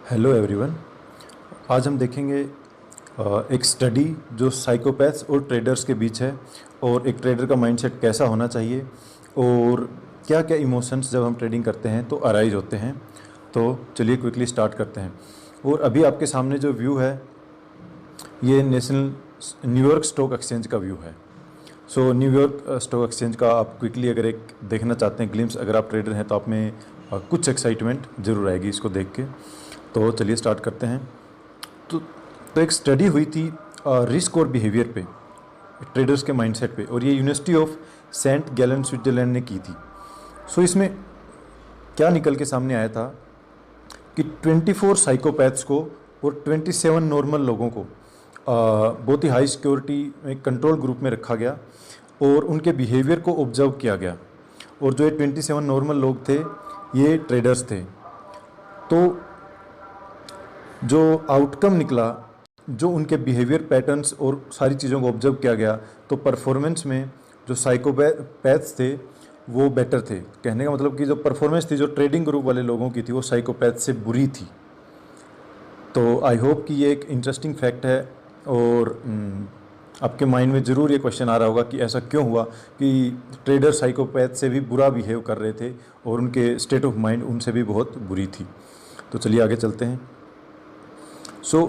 Hello everyone. आज हम देखेंगे एक स्टडी जो साइकोपैथ्स और ट्रेडर्स के बीच है और एक ट्रेडर का माइंडसेट कैसा होना चाहिए और क्या क्या इमोशंस जब हम ट्रेडिंग करते हैं तो अराइज होते हैं। तो चलिए क्विकली स्टार्ट करते हैं। और अभी आपके सामने जो व्यू है ये नेशनल न्यूयॉर्क स्टॉक एक्सचेंज का व्यू है। सो न्यूयॉर्क स्टॉक एक्सचेंज का आप क्विकली अगर एक देखना चाहते हैं ग्लिम्स, अगर आप ट्रेडर हैं तो आप में कुछ एक्साइटमेंट ज़रूर आएगी इसको देख के। तो चलिए स्टार्ट करते हैं। तो तो एक स्टडी हुई थी रिस्क और बिहेवियर पे, ट्रेडर्स के माइंडसेट पे, और ये university of Saint Gallen Switzerland ने की थी। सो इसमें क्या निकल के सामने आया था कि 24 साइकोपैथ्स को और 27 नॉर्मल लोगों को बहुत ही हाई सिक्योरिटी एक कंट्रोल ग्रुप में रखा गया और उनके बिहेवियर को ऑब्जर्व किया गया। और जो ये 27 नॉर्मल लोग थे ये ट्रेडर्स थे। तो जो आउटकम निकला, जो उनके बिहेवियर पैटर्न्स और सारी चीज़ों को ऑब्जर्व किया गया, तो परफॉर्मेंस में जो साइकोपैथ्स थे वो बेटर थे। कहने का मतलब कि जो परफॉर्मेंस थी जो ट्रेडिंग ग्रुप वाले लोगों की थी वो साइकोपैथ से बुरी थी। तो आई होप कि ये एक इंटरेस्टिंग फैक्ट है और आपके माइंड में ज़रूर ये क्वेश्चन आ रहा होगा कि ऐसा क्यों हुआ कि ट्रेडर साइकोपैथ से भी बुरा बिहेव कर रहे थे और उनके स्टेट ऑफ माइंड उनसे भी बहुत बुरी थी। तो चलिए आगे चलते हैं। सो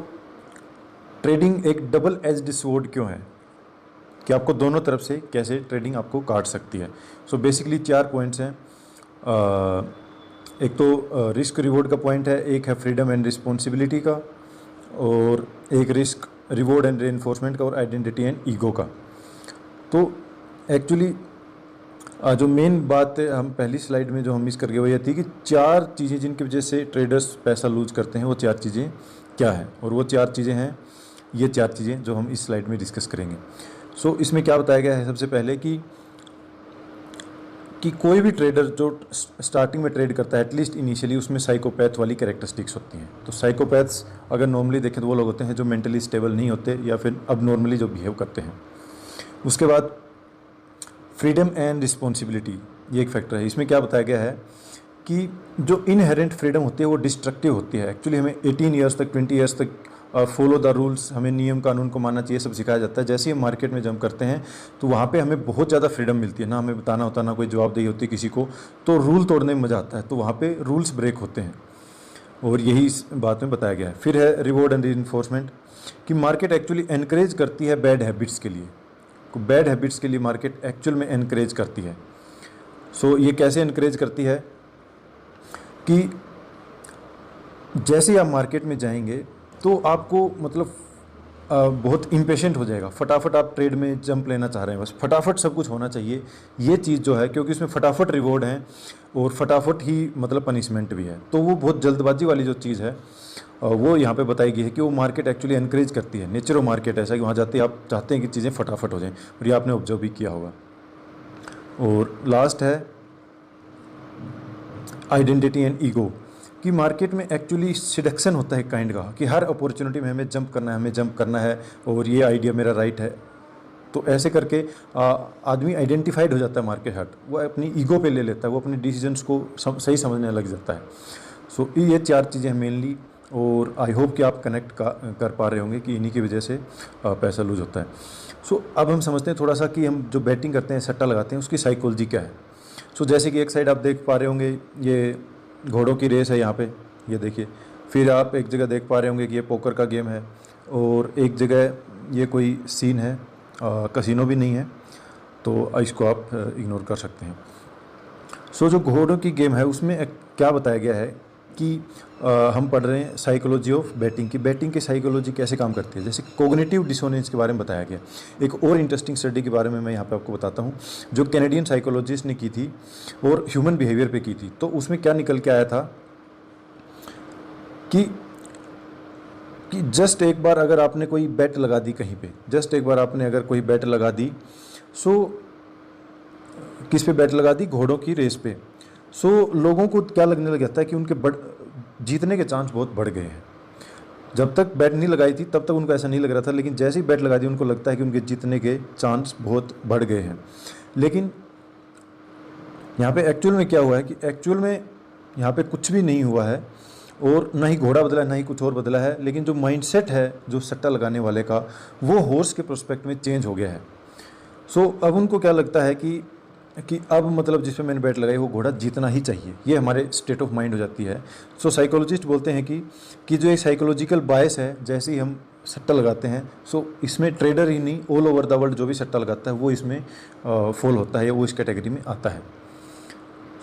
ट्रेडिंग एक डबल एज्ड स्वॉर्ड क्यों है, कि आपको दोनों तरफ से कैसे ट्रेडिंग आपको काट सकती है। सो बेसिकली 4 पॉइंट्स हैं। एक तो रिस्क रिवॉर्ड का पॉइंट है, एक है फ्रीडम एंड रिस्पॉन्सिबिलिटी का, और एक रिस्क रिवॉर्ड एंड रेनफोर्समेंट का, और आइडेंटिटी एंड ईगो का। तो एक्चुअली जो मेन बात है हम पहली स्लाइड में जो हम मिस कर गए वो ये थी कि 4 चीज़ें जिनकी वजह से ट्रेडर्स पैसा लूज करते हैं, वो 4 चीज़ें क्या है, और वो 4 चीज़ें हैं, ये 4 चीज़ें जो हम इस स्लाइड में डिस्कस करेंगे। सो इसमें क्या बताया गया है सबसे पहले कि कोई भी ट्रेडर जो स्टार्टिंग में ट्रेड करता है एटलीस्ट इनिशियली उसमें साइकोपैथ वाली कैरेक्टरिस्टिक्स होती हैं। तो साइकोपैथ्स अगर नॉर्मली देखें तो वो लोग होते हैं जो मेंटली स्टेबल नहीं होते या फिर अब नॉर्मली जो बिहेव करते हैं। उसके बाद फ्रीडम एंड रिस्पॉन्सिबिलिटी, ये एक फैक्टर है। इसमें क्या बताया गया है कि जो इनहेरेंट फ्रीडम होती है वो डिस्ट्रक्टिव होती है। एक्चुअली हमें 18 ईयर्स तक 20 ईयर्स तक फॉलो द रूल्स, हमें नियम कानून को मानना चाहिए, सब सिखाया जाता है। जैसे ही मार्केट में जंप करते हैं तो वहाँ पे हमें बहुत ज़्यादा फ्रीडम मिलती है, ना हमें बताना होता ना कोई जवाबदेही होती किसी को, तो रूल तोड़ने में मज़ा आता है। तो वहाँ पे रूल्स ब्रेक होते हैं और यही इस बात में बताया गया है। फिर है रिवॉर्ड एंड रीइंफोर्समेंट, कि मार्केट एक्चुअली एनकरेज करती है बैड हैबिट्स के लिए। बैड हैबिट्स के लिए मार्केट एक्चुअल में एनकरेज करती है। सो ये कैसे एनकरेज करती है कि जैसे ही आप मार्केट में जाएंगे तो आपको मतलब बहुत इम्पेशेंट हो जाएगा, फटाफट आप ट्रेड में जंप लेना चाह रहे हैं, बस फटाफट सब कुछ होना चाहिए। ये चीज़ जो है, क्योंकि इसमें फटाफट रिवॉर्ड है और फटाफट ही मतलब पनिशमेंट भी है, तो वो बहुत जल्दबाजी वाली जो चीज़ है वो यहाँ पे बताई गई है कि वो मार्केट एक्चुअली एनकरेज करती है। नेचर ऑफ मार्केट ऐसा है कि वहाँ जाते ही आप चाहते हैं कि चीज़ें फटाफट हो जाएँ, और ये आपने ऑब्जर्व भी किया होगा। और लास्ट है आइडेंटिटी एंड ईगो, कि मार्केट में एक्चुअली सिडक्शन होता है काइंड का, कि हर अपॉर्चुनिटी में हमें जंप करना है, हमें जंप करना है, और ये आइडिया मेरा राइट है। तो ऐसे करके आदमी आइडेंटिफाइड हो जाता है मार्केट हर्ट, वो अपनी ईगो पे ले लेता है, वो अपने डिसीजंस को सही समझने लग जाता है। सो ये 4 चीज़ें मेनली, और आई होप कि आप कनेक्ट कर पा रहे होंगे कि इन्हीं की वजह से पैसा लूज होता है। सो अब हम समझते हैं थोड़ा सा कि हम जो बैटिंग करते हैं, सट्टा लगाते हैं, उसकी साइकोलॉजी क्या है। सो जैसे कि एक साइड आप देख पा रहे होंगे ये घोड़ों की रेस है यहाँ पे, ये देखिए। फिर आप एक जगह देख पा रहे होंगे कि ये पोकर का गेम है, और एक जगह ये कोई सीन है, कसिनो भी नहीं है, तो इसको आप इग्नोर कर सकते हैं। सो जो घोड़ों की गेम है उसमें क्या बताया गया है कि हम पढ़ रहे हैं साइकोलॉजी ऑफ बैटिंग, की बैटिंग की साइकोलॉजी कैसे काम करती है। जैसे कोग्निटिव डिसोनेंस के बारे में बताया गया। एक और इंटरेस्टिंग स्टडी के बारे में मैं यहाँ पे आपको बताता हूँ, जो कैनेडियन साइकोलॉजिस्ट ने की थी और ह्यूमन बिहेवियर पे की थी। तो उसमें क्या निकल के आया था कि जस्ट एक बार अगर आपने कोई बैट लगा दी कहीं पे, जस्ट एक बार आपने अगर कोई बैट लगा दी, सो किस पे बैट लगा दी, घोड़ों की रेस पे। सो लोगों को क्या लगने लग जाता है कि उनके जीतने के चांस बहुत बढ़ गए हैं। जब तक बैट नहीं लगाई थी तब तक उनको ऐसा नहीं लग रहा था, लेकिन जैसे ही बैट लगा दी उनको लगता है कि उनके जीतने के चांस बहुत बढ़ गए हैं। लेकिन यहाँ पे एक्चुअल में क्या हुआ है कि एक्चुअल में यहाँ पे कुछ भी नहीं हुआ है, और ना ही घोड़ा बदला है ना ही कुछ और बदला है, लेकिन जो माइंडसेट है जो सट्टा लगाने वाले का, वो हॉर्स के प्रोस्पेक्ट में चेंज हो गया है। सो अब उनको क्या लगता है कि अब मतलब जिस पे मैंने बैट लगाई वो घोड़ा जीतना ही चाहिए, ये हमारे स्टेट ऑफ माइंड हो जाती है। सो साइकोलॉजिस्ट बोलते हैं कि जो ये साइकोलॉजिकल बायस है, जैसे ही हम सट्टा लगाते हैं, सो इसमें ट्रेडर ही नहीं, ऑल ओवर द वर्ल्ड जो भी सट्टा लगाता है वो इसमें फॉल होता है या वो इस कैटेगरी में आता है।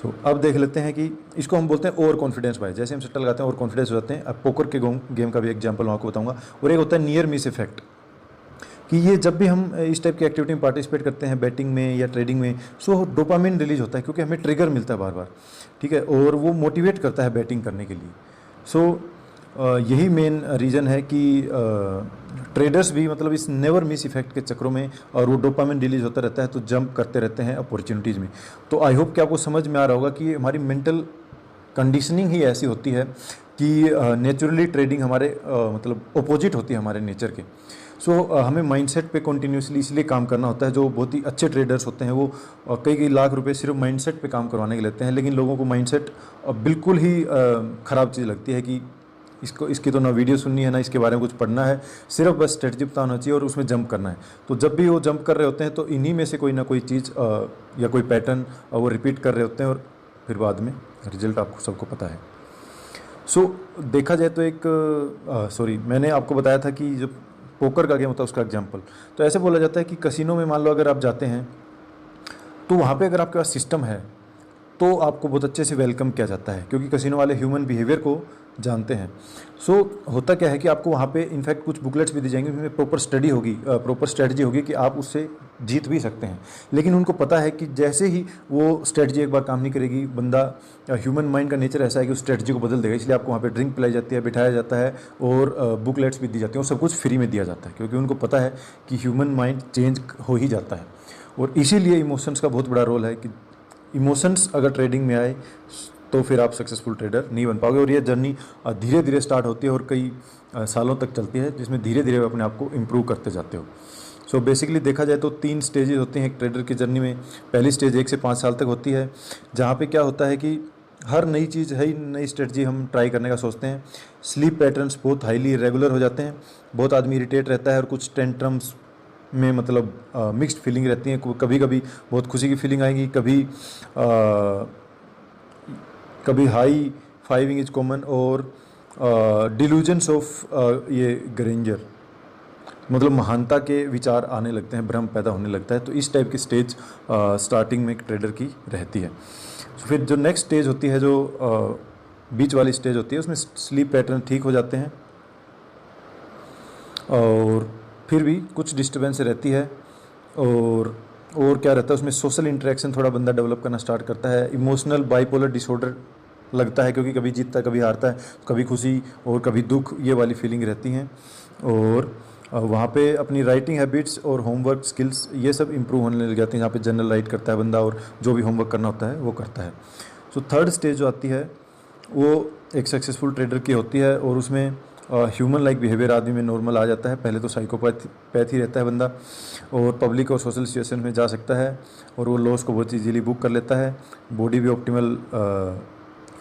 सो अब देख लेते हैं कि इसको हम बोलते हैं ओवर कॉन्फिडेंस बाय। जैसे हम सट्टा लगाते हैं ओवर कॉन्फिडेंस हो जाते हैं। अब पोकर के गेम का भी एग्जांपल मैं आपको बताऊंगा। और एक होता है नियर मिस इफेक्ट, कि ये जब भी हम इस टाइप की एक्टिविटी में पार्टिसिपेट करते हैं, बैटिंग में या ट्रेडिंग में, सो डोपामिन रिलीज होता है क्योंकि हमें ट्रिगर मिलता है बार बार, ठीक है, और वो मोटिवेट करता है बैटिंग करने के लिए। सो यही मेन रीज़न है कि ट्रेडर्स भी मतलब इस नेवर मिस इफेक्ट के चक्रों में, और वो डोपामिन रिलीज होता रहता है तो जंप करते रहते हैं अपॉर्चुनिटीज़ में। तो आई होप कि आपको समझ में आ रहा होगा कि हमारी मेंटल कंडीशनिंग ही ऐसी होती है कि नेचुरली ट्रेडिंग हमारे मतलब अपोजिट होती है हमारे नेचर के। सो हमें माइंडसेट पे कंटिन्यूसली इसलिए काम करना होता है। जो बहुत ही अच्छे ट्रेडर्स होते हैं वो कई लाख रुपए सिर्फ माइंडसेट पे काम करवाने के लेते हैं, लेकिन लोगों को माइंडसेट बिल्कुल ही ख़राब चीज़ लगती है कि इसकी तो ना वीडियो सुननी है ना इसके बारे में कुछ पढ़ना है, सिर्फ बस स्ट्रेटजी पता होना चाहिए और उसमें जंप करना है। तो जब भी वो जंप कर रहे होते हैं तो इन्हीं में से कोई ना कोई चीज़ या कोई पैटर्न वो रिपीट कर रहे होते हैं और फिर बाद में रिजल्ट आपको सबको पता है। सो देखा जाए तो एक मैंने आपको बताया था कि जब पोकर का गेम होता है उसका एग्जाम्पल, तो ऐसे बोला जाता है कि कसिनो में मान लो अगर आप जाते हैं तो वहाँ पे अगर आपके पास सिस्टम है तो आपको बहुत अच्छे से वेलकम किया जाता है, क्योंकि कसिनो वाले ह्यूमन बिहेवियर को जानते हैं। सो होता क्या है कि आपको वहाँ पे इनफैक्ट कुछ बुकलेट्स भी दी जाएंगी, उसमें प्रॉपर स्टडी होगी, प्रॉपर स्ट्रेटजी होगी कि आप उससे जीत भी सकते हैं। लेकिन उनको पता है कि जैसे ही वो स्ट्रेटजी एक बार काम नहीं करेगी, बंदा ह्यूमन माइंड का नेचर ऐसा है कि उस स्ट्रेटजी को बदल देगा। इसलिए आपको वहाँ पे ड्रिंक पिलाई जाती है, बिठाया जाता है और बुकलेट्स भी दी जाती हैं और सब कुछ फ्री में दिया जाता है, क्योंकि उनको पता है कि ह्यूमन माइंड चेंज हो ही जाता है। और इसीलिए इमोशंस का बहुत बड़ा रोल है कि इमोशंस अगर ट्रेडिंग में आए तो फिर आप सक्सेसफुल ट्रेडर नहीं बन पाओगे। और ये जर्नी धीरे धीरे स्टार्ट होती है और कई सालों तक चलती है, जिसमें धीरे धीरे अपने आप को इम्प्रूव करते जाते हो। सो बेसिकली देखा जाए तो 3 स्टेजेस होते हैं एक ट्रेडर की जर्नी में। पहली स्टेज 1 से 5 साल तक होती है, जहाँ पे क्या होता है कि हर नई चीज़ है, नई स्ट्रेटजी हम ट्राई करने का सोचते हैं। स्लीप पैटर्न्स बहुत हाईली रेगुलर हो जाते हैं, बहुत आदमी इरिटेट रहता है और कुछ टेंट्रम्स में मतलब मिक्स्ड फीलिंग रहती हैं। कभी कभी बहुत खुशी की फीलिंग आएगी, कभी हाई फाइविंग इज कॉमन, और डिल्यूजन्स ऑफ ये ग्रेंजर, मतलब महानता के विचार आने लगते हैं, भ्रम पैदा होने लगता है। तो इस टाइप की स्टेज स्टार्टिंग में एक ट्रेडर की रहती है। तो फिर जो नेक्स्ट स्टेज होती है, जो बीच वाली स्टेज होती है, उसमें स्लीप पैटर्न ठीक हो जाते हैं और फिर भी कुछ डिस्टर्बेंस रहती है। और क्या रहता है उसमें, सोशल इंटरेक्शन थोड़ा बंदा डेवलप करना स्टार्ट करता है। इमोशनल बाइपोलर डिसऑर्डर लगता है, क्योंकि कभी जीतता है कभी हारता है, कभी खुशी और कभी दुख, ये वाली फीलिंग रहती हैं। और वहाँ पे अपनी राइटिंग हैबिट्स और होमवर्क स्किल्स ये सब इंप्रूव होने लग जाती हैं, जहाँ पे जनरल राइट करता है बंदा और जो भी होमवर्क करना होता है वो करता है। सो थर्ड स्टेज जो आती है वो एक सक्सेसफुल ट्रेडर की होती है, और उसमें ह्यूमन लाइक बिहेवियर आदमी में नॉर्मल आ जाता है। पहले तो साइकोपैथ ही रहता है बंदा, और पब्लिक और सोशल सिचुएशन में जा सकता है, और वो लॉस को बहुत ईजीली बुक कर लेता है। बॉडी भी ऑप्टिमल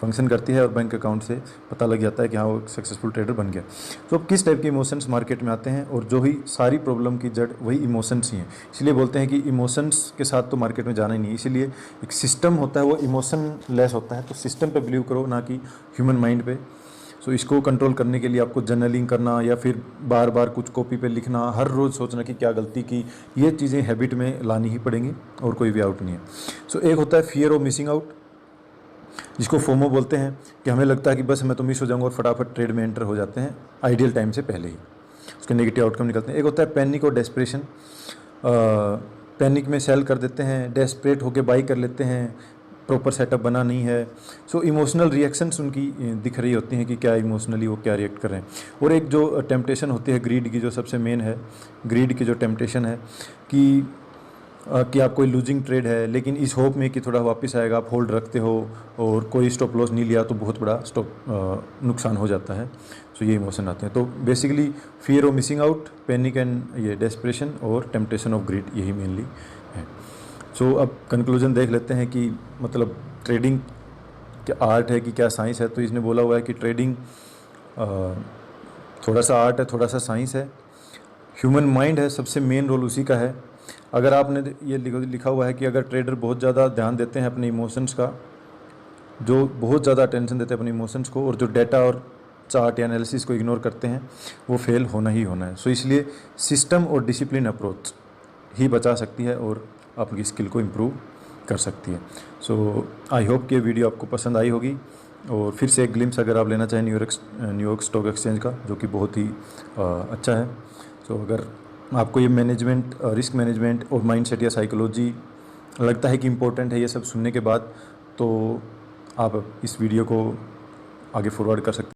फंक्शन करती है, और बैंक अकाउंट से पता लग जाता है कि हाँ वो सक्सेसफुल ट्रेडर बन गया। तो अब किस टाइप के इमोशंस मार्केट में आते हैं, और जो ही सारी प्रॉब्लम की जड़ वही इमोशंस ही हैं। इसलिए बोलते हैं कि इमोशंस के साथ तो मार्केट में जाना ही नहीं। इसीलिए एक सिस्टम होता है वो इमोशन लेस होता है, तो सिस्टम पे बिलीव करो ना कि ह्यूमन माइंड पे। सो इसको कंट्रोल करने के लिए आपको जर्नलिंग करना, या फिर बार बार कुछ कॉपी पे लिखना, हर रोज़ सोचना कि क्या गलती की, ये चीज़ें हैबिट में लानी ही पड़ेंगी, और कोई वे आउट नहीं है। सो एक होता है फियर ऑफ मिसिंग आउट, जिसको फोमो बोलते हैं, कि हमें लगता है कि बस मैं तो मिस हो जाऊंगा, और फटाफट ट्रेड में एंटर हो जाते हैं आइडियल टाइम से पहले ही, उसके नेगेटिव आउटकम निकलते हैं। एक होता है पैनिक और डेस्परेशन, पैनिक में सेल कर देते हैं, डेस्परेट होकर बाई कर लेते हैं, प्रॉपर सेटअप बना नहीं है। सो इमोशनल रिएक्शंस उनकी दिख रही होती हैं कि क्या इमोशनली वो क्या रिएक्ट कर रहे हैं। और एक जो टेम्पटेशन होती है ग्रीड की, जो सबसे मेन है, ग्रीड की जो टेम्पटेशन है कि आप कोई लूजिंग ट्रेड है, लेकिन इस होप में कि थोड़ा वापस आएगा, आप होल्ड रखते हो और कोई स्टॉप लॉस नहीं लिया तो बहुत बड़ा नुकसान हो जाता है। सो ये इमोशन आते हैं। तो basically fear of missing out, panic and ये डेस्परेशन, और टेम्पटेशन ऑफ ग्रीड, यही मेनली है। सो अब कंक्लूजन देख लेते हैं कि मतलब ट्रेडिंग क्या आर्ट है कि क्या साइंस है, तो इसने बोला हुआ है कि ट्रेडिंग थोड़ा सा आर्ट है, थोड़ा सा साइंस है। ह्यूमन माइंड है, सबसे मेन रोल उसी का है। अगर आपने ये लिखा हुआ है कि अगर ट्रेडर बहुत ज़्यादा ध्यान देते हैं अपने इमोशंस का, जो बहुत ज़्यादा अटेंशन देते हैं अपने इमोशंस को, और जो डेटा और चार्ट या एनालिसिस को इग्नोर करते हैं, वो फेल होना ही होना है। सो इसलिए सिस्टम और डिसिप्लिन अप्रोच ही बचा सकती है और आपकी स्किल को इम्प्रूव कर सकती है। सो आई होप कि ये वीडियो आपको पसंद आई होगी। और फिर से एक ग्लिम्स अगर आप लेना चाहें न्यूयॉर्क स्टॉक एक्सचेंज का, जो कि बहुत ही अच्छा है। सो अगर आपको ये मैनेजमेंट, रिस्क मैनेजमेंट और माइंडसेट या साइकोलॉजी लगता है कि इम्पोर्टेंट है ये सब सुनने के बाद, तो आप इस वीडियो को आगे फॉरवर्ड कर सकते हैं।